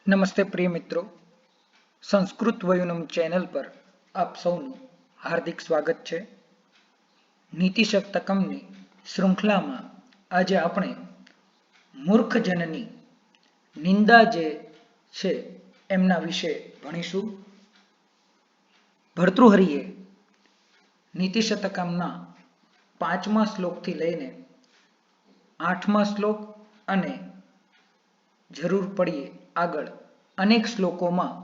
નમસ્તે પ્રિય મિત્રો, સંસ્કૃત વયુનમ ચેનલ પર આપ સૌનું હાર્દિક સ્વાગત છે. નીતિ શતકમની શૃંખલામાં આજે આપણે મૂર્ખજનની નિંદા જે છે એમના વિશે ભણીશું. ભર્તૃહરિએ નીતિ શતકમના 5મા શ્લોકથી લઈને 8મા શ્લોક અને જરૂર પડીએ આગળ અનેક શ્લોકોમાં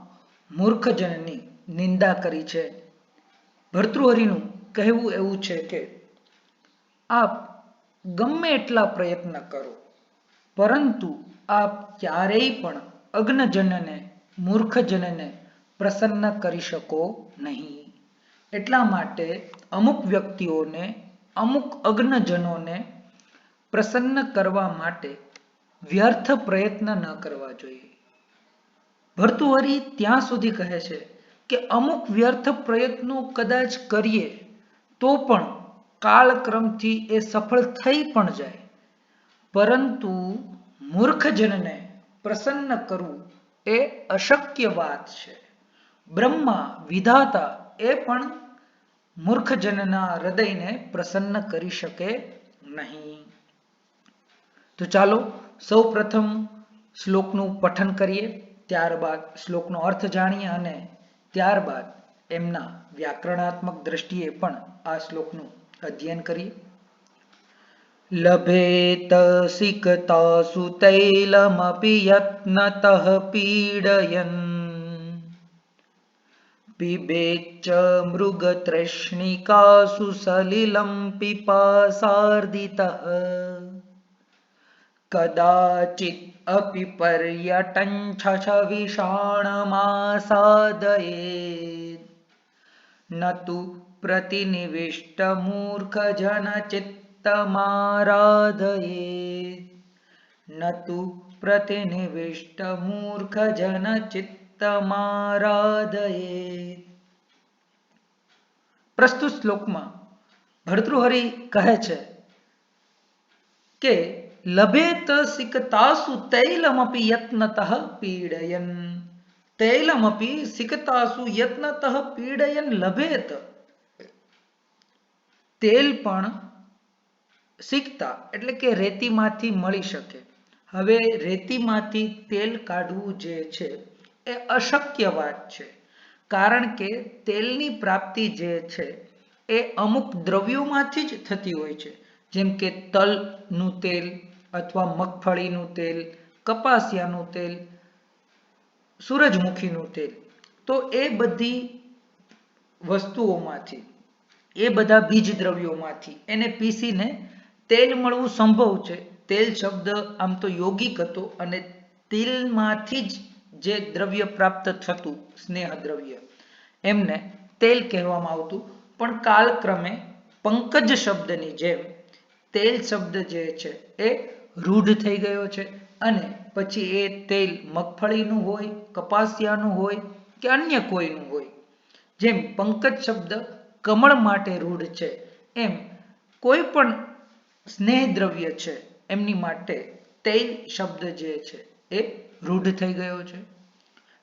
મૂર્ખજનની નિંદા કરી છે. ભર્તૃહરિનું કહેવું એવું છે કે આપ ગમે એટલા પ્રયત્ન કરો, પરંતુ આપ ક્યારેય પણ અજ્ઞજનને, મૂર્ખજનને પ્રસન્ન કરી શકો નહીં. એટલા માટે અમુક વ્યક્તિઓને, અમુક અજ્ઞજનોને પ્રસન્ન કરવા માટે વ્યર્થ પ્રયત્ન ન કરવા જોઈએ. ભર્તૃહરિ ત્યાં સુધી કહે છે કે અમુક વ્યર્થ પ્રયત્નો કદાચ કરીએ તો પણ કાળક્રમથી એ સફળ થઈ પણ જાય, પરંતુ મૂર્ખજનને પ્રસન્ન કરવું એ અશક્ય વાત છે. બ્રહ્મા વિધાતા એ પણ મૂર્ખજનના હૃદયને પ્રસન્ન કરી શકે નહીં. તો ચાલો સૌ પ્રથમ શ્લોકનું પઠન કરીએ, ત્યારબાદ શ્લોકનો અર્થ જાણીએ અને ત્યારબાદ એમના વ્યાકરણાત્મક દ્રષ્ટિએ પણ આ શ્લોકનું અધ્યયન કરીએ. લભેત સિકતાસુ તૈલમપિ યત્નતઃ પીડયન પિબેચ્ચ મૃગતૃષ્ણિકાસુ સલિલં પિપાસાર્દિતઃ કદાચિત અપિ પર્યટં છછવિષાણમાસાદયેત ન તુ પ્રતિનિવિષ્ટ મૂર્ખજનચિત્તમારાધયેત ન તુ પ્રતિનિવિષ્ટ મૂર્ખજનચિત્તમારાધયેત. પ્રસ્તુત શ્લોકમાં ભર્તૃહરિ કહે છે કે લભેત સિકતાસુ તૈલમપી યત્નતઃ પીડયન. તૈલમપી સિકતાસુ યત્નતઃ પીડયન લભેત. તેલ પણ સિકતા એટલે કે રેતીમાંથી મળી શકે. હવે રેતીમાંથી તેલ કાઢવું જે છે એ અશક્ય વાત છે, કારણ કે તેલની પ્રાપ્તિ જે છે એ અમુક દ્રવ્યોમાંથી જ થતી હોય છે, જેમ કે તલનું તેલ અથવા મગફળીનું તેલ, કપાસિયાનું તેલ, સૂરજમુખીનું તેલ. તો એ બધી વસ્તુઓમાંથી, એ બધા બીજ દ્રવ્યોમાંથી એને પીસીને તેલ મળવું સંભવ છે. તેલ શબ્દ આમ તો યોગિક હતો અને તિલમાંથી જ જે દ્રવ્ય પ્રાપ્ત થતું, સ્નેહ દ્રવ્ય, એમને તેલ કહેવામાં આવતું. પણ કાલક્રમે પંકજ શબ્દની જેમ તેલ શબ્દ જે છે એ રૂઢ થઈ ગયો છે અને પછી એ તેલ મગફળીનું હોય, કપાસિયાનું હોય કે અન્ય કોઈનું હોય. જેમ પંકજ શબ્દ કમળ માટે રૂઢ છે, એમ કોઈ પણ સ્નેહ દ્રવ્ય છે એમની માટે તેલ શબ્દ જે છે એ રૂઢ થઈ ગયો છે.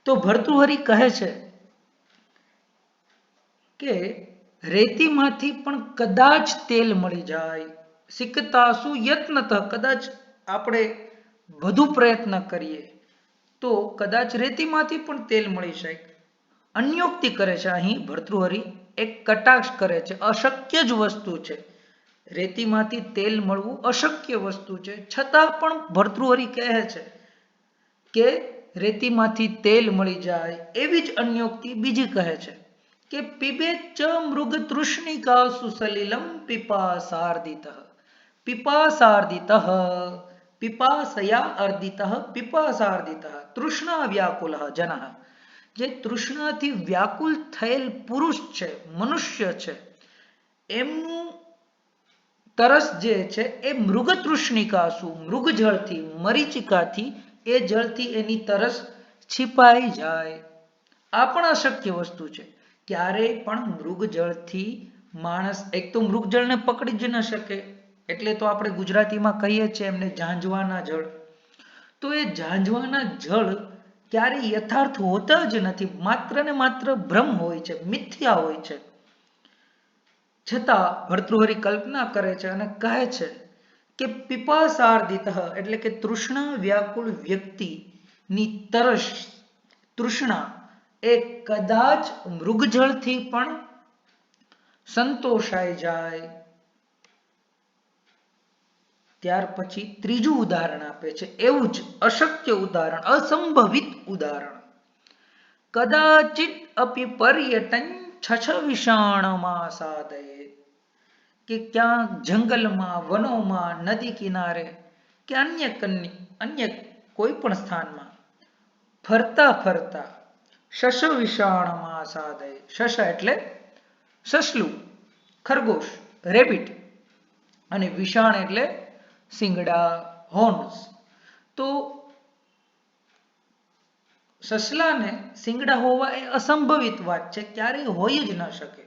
તો ભર્તૃહરિ કહે છે કે રેતીમાંથી પણ કદાચ તેલ મળી જાય. સિકતાસુ યત્નતઃ, કદાચ આપણે વધુ પ્રયત્ન કરીએ તો કદાચ રેતીમાંથી પણ તેલ મળી શકે. અન્યોક્તિ કરે છે અહીં ભર્તૃહરિ, એક કટાક્ષ કરે છે. અશક્ય જ વસ્તુ છે, રેતીમાંથી તેલ મળવું અશક્ય વસ્તુ છે, છતાં પણ ભર્તૃહરિ કહે છે કે રેતીમાંથી તેલ મળી જાય. એવી જ અન્યોક્તિ બીજી કહે છે કે પિબેચ્ચ મૃગતૃષ્ણિકાસુ સલિલં પિપાસાર્દિતઃ. પિપાસાર્દિતઃ, પિપાસયા અર્દિતઃ, પિપાસાર્દિતઃ, તૃષ્ણા વ્યાકુલઃ જનઃ. જે તૃષ્ણાથી વ્યાકુલ થયેલ પુરુષ છે, મનુષ્ય છે, એમનું તરસ જે છે એ મૃગતૃષ્ણિકાસુ, મૃગજળથી, મરીચિકાથી, એ જળથી એની તરસ છીપાઈ જાય. આ પણ અશક્ય વસ્તુ છે. ક્યારેય પણ મૃગજળથી માણસ, એક તો મૃગજળને પકડી જ ન શકે, એટલે તો આપણે ગુજરાતીમાં કહીએ છીએ એમને ઝાંઝવાના જળ. તો એ ઝાંઝવાના જળ ક્યારેય યથાર્થ હોતા જ નથી, માત્ર ને માત્ર ભ્રમ હોય છે, મિથ્યા હોય છે. છતાં ભર્તૃહરિ કલ્પના કરે છે અને કહે છે કે પિપાસાર્દિત એટલે કે તૃષ્ણા વ્યાકુળ વ્યક્તિની તરસ, તૃષ્ણા એ કદાચ મૃગજળથી પણ સંતોષાઈ જાય. ત્યાર પછી ત્રીજું ઉદાહરણ આપે છે, એવું જ અશક્ય ઉદાહરણ, અસંભવિત ઉદાહરણ. કદાચિત અપિ પર્યટન છછવિષાણમાસાદયે, કે ક્યાંક જંગલમાં, વનોમાં, નદી કિનારે કે અન્ય કોઈ પણ સ્થાનમાં ફરતા ફરતા શશવિષાણમાસાદયે, શશ એટલે સસલું, ખરગોશ, રેબિટ, અને વિષાણ એટલે સિંગડા, હોર્ન્સ. તો સસલાને સિંગડા હોવા એ અસંભવિત વાત છે, ક્યારેય હોય જ ન શકે.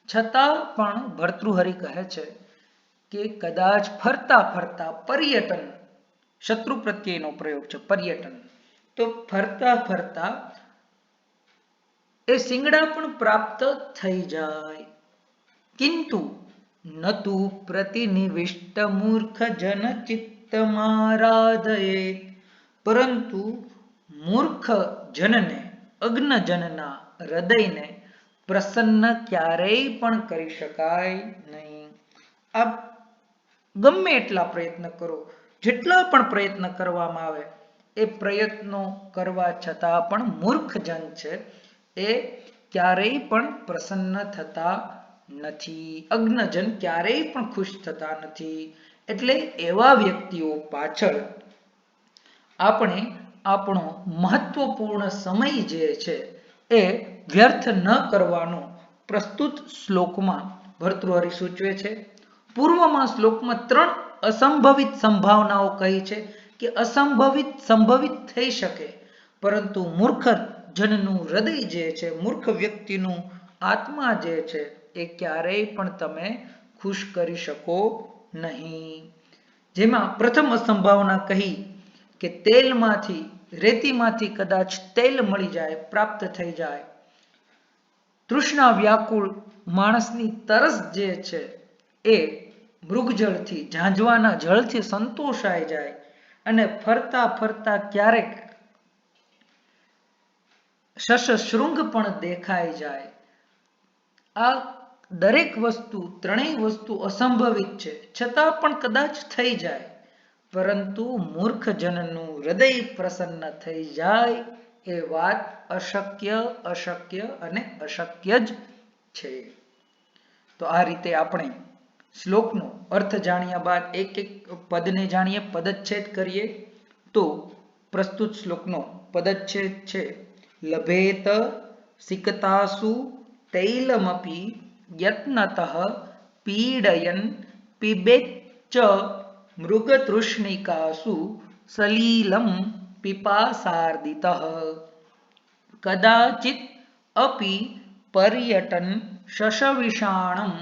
છતાં પણ ભર્તૃહરિ કહે છે કે કદાચ ફરતા ફરતા પર્યટન, શત્રુ પ્રત્યેનો પ્રયોગ છે પર્યટન, તો ફરતા ફરતા એ સિંગડા પણ પ્રાપ્ત થઈ જાય. કિંતુ નતુ પ્રતિનિવિષ્ટ મૂર્ખ જન ચિત્તમારાધયે, પરંતુ મૂર્ખ જનને, અજ્ઞજનના હૃદયને પ્રસન્ન ક્યારેય પણ કરી શકાય નહીં. આપ ગમે એટલા પ્રયત્ન કરો, જેટલા પણ પ્રયત્ન કરવામાં આવે, એ પ્રયત્નો કરવા છતાં પણ મૂર્ખ જન છે એ ક્યારેય પણ પ્રસન્ન થતા નથી, અજ્ઞજન ક્યારેય પણ ખુશ થતા નથી. એટલે એવા વ્યક્તિઓ પાછળ આપણે આપણો મહત્વપૂર્ણ સમય જે છે એ વ્યર્થ ન કરવાનો પ્રસ્તુત શ્લોકમાં ભર્તૃહરિ સૂચવે છે. પૂર્વમાં શ્લોકમાં 3 અસંભવિત સંભાવનાઓ કહી છે કે અસંભવિત સંભવિત થઈ શકે, પરંતુ મૂર્ખ જનનું હૃદય જે છે, મૂર્ખ વ્યક્તિનું આત્મા જે છે એ ક્યારેય પણ તમે ખુશ કરી શકો નહીં. જેમાં પ્રથમ સંભાવના કહી કે તેલમાંથી, રેતીમાંથી કદાચ તેલ મળી જાય, પ્રાપ્ત થઈ જાય. તૃષ્ણા વ્યાકુળ માણસની તરસ જે છે એ મૃગજળથી, ઝાંઝવાના જળથી સંતોષાઈ જાય અને ફરતા ફરતા ક્યારેક શશશૃંગ પણ દેખાઈ જાય. આ દરેક વસ્તુ, ત્રણેય વસ્તુ અસંભવિત છે, છતાં પણ કદાચ થઈ જાય, પરંતુ મૂર્ખ જનનું હૃદય પ્રસન્ન થઈ જાય એ વાત અશક્ય, અશક્ય અને અશક્ય જ છે. તો આ રીતે આપણે શ્લોકનો અર્થ જાણ્યા બાદ એક એક પદને જાણીએ, પદચ્છેદ કરીએ. તો પ્રસ્તુત શ્લોકનો પદચ્છેદ છે, લભેત સિકતાસુ તૈલમપી યત્નતઃ પીડયન પિબેચ્ચ મૃગતૃષ્ણિકાસુ સલીલમ પિપાસાર્દિતઃ. કદાચિત અપિ પર્યટન શશવિષાણમ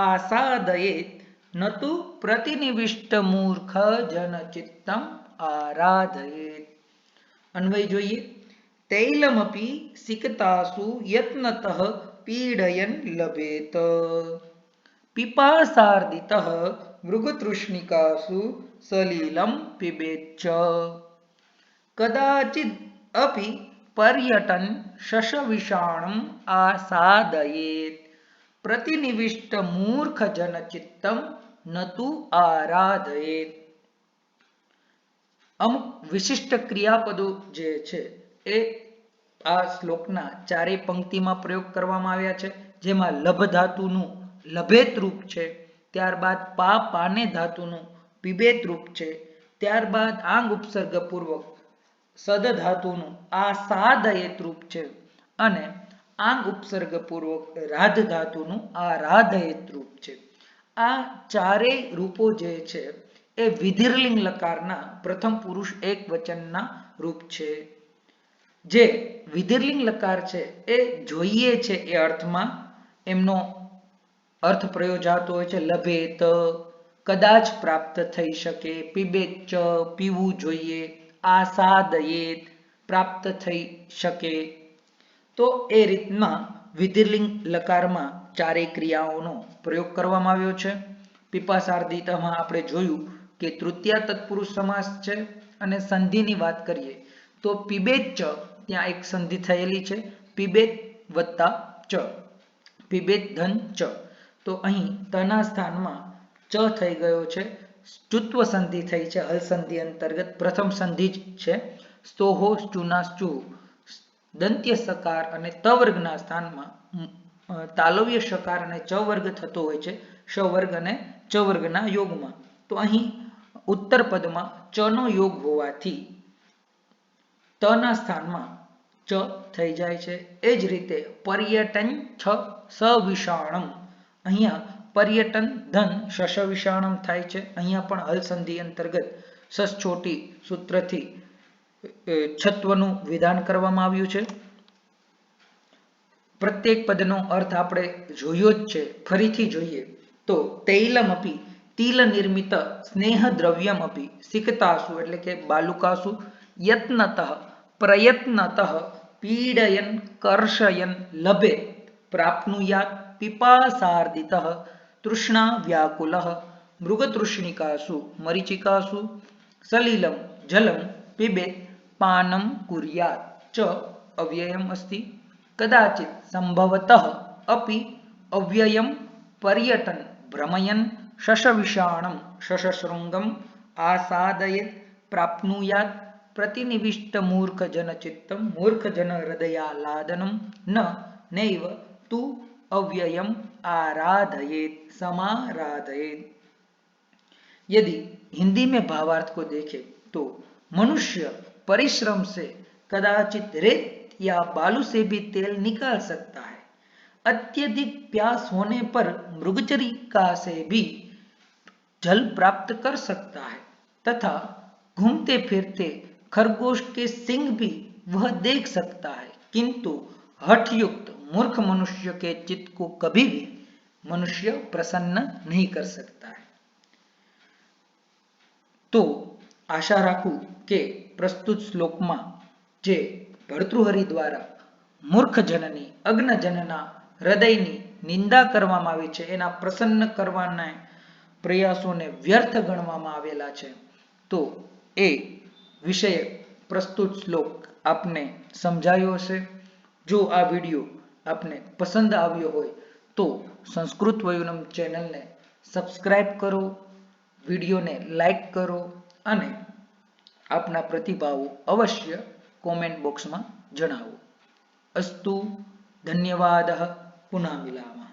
આસાદયેત નતુ પ્રતિનિવિષ્ટ મૂર્ખ જન ચિત્તમ આરાધયેત. અન્વય જોઈએ. તૈલમપી સિકતાસુ યત્નતઃ પીડયન લભેત, પિપાસાર્દિતઃ મૃગતૃષ્ણિકાસુ સલીલમ પિબેચ્ચ. કદાચિદ અપિ પર્યટન શશવિષાણમ આસાદયેત પ્રતિનિવિષ્ટ મૂર્ખ જન ચિત્તમ નતુ આરાધયેત. અમુક વિશિષ્ટ ક્રિયાપદો જે છે એ આ શ્લોકના ચારેય પંક્તિમાં પ્રયોગ કરવામાં આવ્યા છે. જેમાં લભ ધાતુનું લભેત રૂપ છે, ત્યારબાદ પાને ધાતુનું પીબેત રૂપ છે, ત્યારબાદ આંગ ઉપસર્ગ પૂર્વક સદ ધાતુનું આસાદયેત રૂપ છે, અને આંગ ઉપસર્ગ પૂર્વક રાધ ધાતુનું આરાધયેત રૂપ છે. આ ચારેય રૂપો જે છે એ વિધિર્લિંગ લકારના પ્રથમ પુરુષ એક વચનના રૂપ છે. જે વિધિર્લિંગ લકાર છે એ જોઈએ છે એ અર્થમાં એમનો અર્થ પ્રયોજાતો હોય છે. લભેત કદાચ પ્રાપ્ત થઈ શકે, પીબેચ્ચ પીવું જોઈએ, આસાદયેત પ્રાપ્ત થઈ શકે. તો એ રીતના વિધિલિંગ લકારમાં ચારેય ક્રિયાઓનો પ્રયોગ કરવામાં આવ્યો છે. પીપાસાર્ધિતામાં આપણે જોયું કે તૃતીયા તત્પુરુષ સમાસ છે અને સંધિની વાત કરીએ તો પીબેત ચ ત્યાં એક સંધિ થયેલી છે પીબેત વત્તા ચ પીબેત ધન ચ. તો અહીં તના સ્થાનમાં ચ થઈ ગયો છે. સ્ટુત્વ સંધિ થઈ છે હલ સંધિ અંતર્ગત પ્રથમ સંધિ જ છે. સ્તોહો સ્ટુનાસ્ચુ દંત્ય સકાર અને ત વર્ગના સ્થાનમાં તાલવ્ય સકાર અને ચ વર્ગ થતો હોય છે શ વર્ગ અને ચ વર્ગના યોગમાં. તો અહીં ઉત્તર પદમાં ચ નો યોગ હોવાથી તના સ્થાનમાં ચ થઈ જાય છે. એ જ રીતે પર્યટન છ સવિષાણમ અહીંયા પર્યટન ધન શશ વિષાણમ થાય છે. અહીંયા પણ હલ સંધિ અંતર્ગત સસછોટી સૂત્રથી છત્વનું વિધાન કરવામાં આવ્યું છે. પ્રત્યેક પદનો અર્થ આપણે જોયો જ છે. ફરીથી જોઈએ તો તૈલમપી તિલ નિર્મિત સ્નેહ દ્રવ્યમપી સિકતાસુ એટલે કે બાલુકાસુ યત્નતઃ પ્રયત્નતઃ પીડયન કર્ષયન લભે પ્રાપ્નુયાત પીપાસાર્દિતઃ તૃષ્ણા વ્યાકુલઃ મૃગતૃષ્ણિકાસુ મરીચિકાસુ સલિલમ જલમ પિબેત પાનમ કુર્યાત ચ અવ્યયમ અસ્તિ. કદાચિત સંભવતઃ અપિ અવ્યયમ પર્યટન ભ્રમયન શશવિષાણમ શશશૃંગમ આસાદયેત પ્રાપ્નુયાત પ્રતિનિવિષ્ટ મૂર્ખજન ચિત્તમ મૂર્ખજન હૃદયાલાદનમ ન નૈવ તુ अव्ययम आराधयेत समाराधयेत. यदि हिंदी में भावार्थ को देखें तो मनुष्य परिश्रम से कदाचित रेत या बालू से भी तेल निकाल सकता है. अत्यधिक प्यास होने पर मृगचरिका से भी जल प्राप्त कर सकता है तथा घूमते फिरते खरगोश के सिंग भी वह देख सकता है, किंतु हठयुक्त मूर्ख मनुष्य के चित्त को कभी भी मनुष्य प्रसन्न नहीं कर सकता है. तो आशा રાખું કે પ્રસ્તુત શ્લોકમાં જે ભર્તૃહરિ દ્વારા મૂર્ખજનની અજ્ઞજનના હૃદયની નિંદા કરવામાં આવી છે એના પ્રસન્ન કરવાના પ્રયાસોને વ્યર્થ ગણવામાં આવેલા છે. તો એ વિષય પ્રસ્તુત શ્લોક આપને સમજાયો હશે. જો આ વિડીયો આપને પસંદ આવ્યો હોય તો સંસ્કૃત વયુનમ ચેનલને સબસ્ક્રાઇબ કરો, વિડીયોને લાઈક કરો અને આપના પ્રતિભાવો અવશ્ય કોમેન્ટ બોક્સમાં જણાવો. અસ્તુ ધન્યવાદઃ પુનઃ મિલામः.